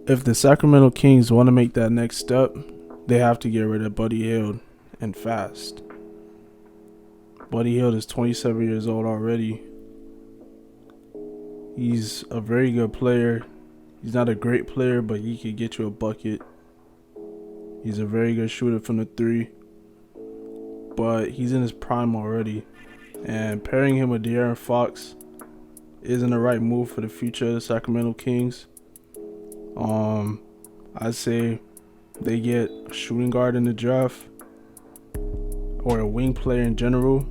If the Sacramento Kings want to make that next step, they have to get rid of Buddy Hield and fast. Buddy Hield is 27 years old already. He's a very good player. He's not a great player, but he could get you a bucket. He's a very good shooter from the three, but he's in his prime already. And pairing him with De'Aaron Fox isn't the right move for the future of the Sacramento Kings. I'd say they get a shooting guard in the draft or a wing player in general,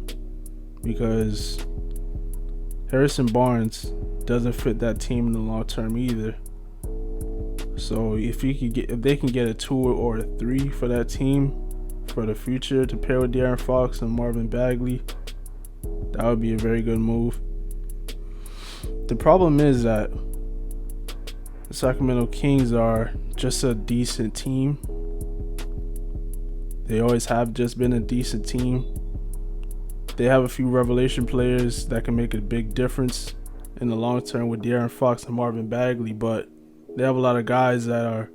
because Harrison Barnes doesn't fit that team in the long term either. So if they can get a 2 or a 3 for that team for the future to pair with De'Aaron Fox and Marvin Bagley, that would be a very good move. The problem is that the Sacramento Kings are just a decent team. They always have just been a decent team. They have a few revelation players that can make a big difference in the long term with De'Aaron Fox and Marvin Bagley, but they have a lot of guys that are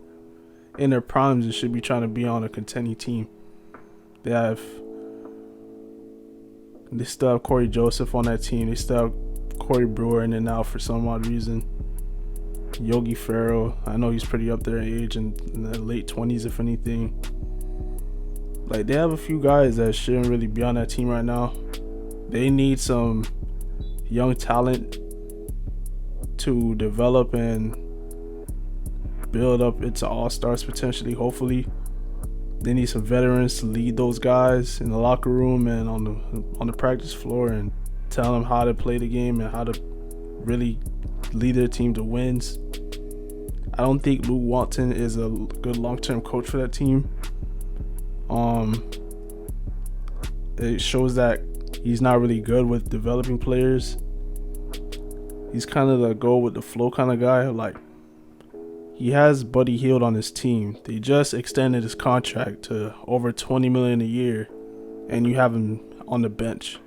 in their primes and should be trying to be on a contending team. They still have Corey Joseph on that team. They still have Corey Brewer in and out for some odd reason. Yogi Ferrell, I know he's pretty up there in age, in the late 20s if anything. Like, they have a few guys that shouldn't really be on that team right now. They need some young talent to develop and build up into all-stars potentially, hopefully. They need some veterans to lead those guys in the locker room and on the practice floor and tell them how to play the game and how to really lead their team to wins. I don't think Lou Walton is a good long-term coach for that team. It shows that he's not really good with developing players. He's kind of the go with the flow kind of guy. Like, he has Buddy Hield on his team. They just extended his contract to over $20 million a year, and you have him on the bench.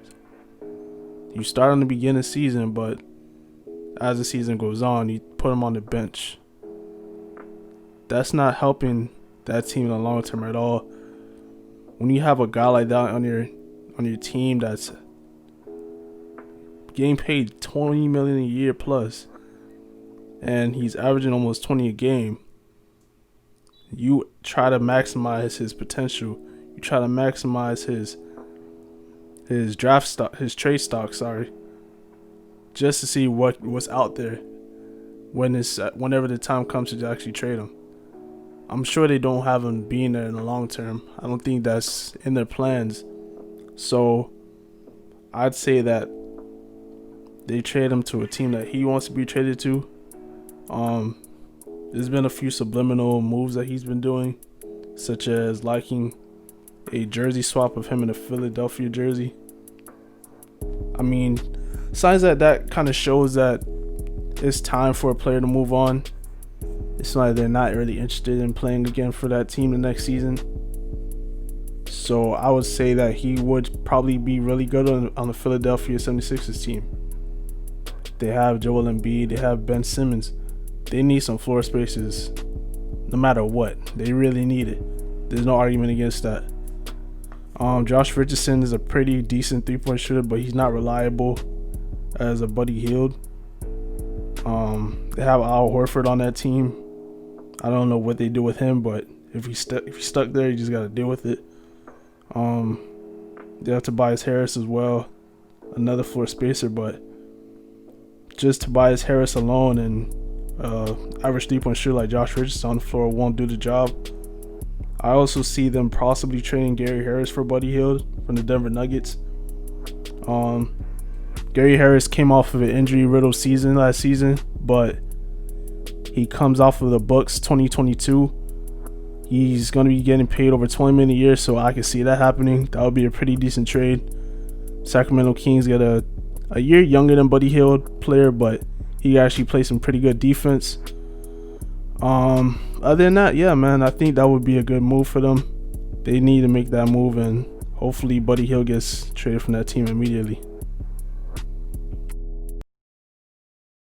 You start on the beginning of the season, but as the season goes on, you put him on the bench. That's not helping that team in the long term at all. When you have a guy like that on your team that's getting paid $20 million a year plus, and he's averaging almost 20 a game, you try to maximize his potential. You try to maximize his draft stock, his trade stock, just to see what's out there whenever the time comes to actually trade him. I'm sure they don't have him being there in the long term. I don't think that's in their plans. So I'd say that they trade him to a team that he wants to be traded to. There's been a few subliminal moves that he's been doing, such as liking a jersey swap of him in a Philadelphia jersey. I mean, signs that kind of shows that it's time for a player to move on. It's like they're not really interested in playing again for that team the next season. So I would say that he would probably be really good on the Philadelphia 76ers team. They have Joel Embiid. They have Ben Simmons. They need some floor spaces no matter what. They really need it. There's no argument against that. Josh Richardson is a pretty decent three-point shooter, but he's not reliable as a Buddy Hield. They have Al Horford on that team. I don't know what they do with him, but if he's stuck there, you just got to deal with it. They have Tobias Harris as well, another floor spacer, but just Tobias Harris alone and average three-point shooter like Josh Richardson on the floor won't do the job. I also see them possibly trading Gary Harris for Buddy Hield from the Denver Nuggets. Gary Harris came off of an injury-riddled season last season, but he comes off of the Bucks 2022. He's going to be getting paid over $20 million a year, so I can see that happening. That would be a pretty decent trade. Sacramento Kings get a year younger than Buddy Hield player, but he actually plays some pretty good defense. Other than that, yeah, man, I think that would be a good move for them. They need to make that move, and hopefully Buddy Hield gets traded from that team immediately.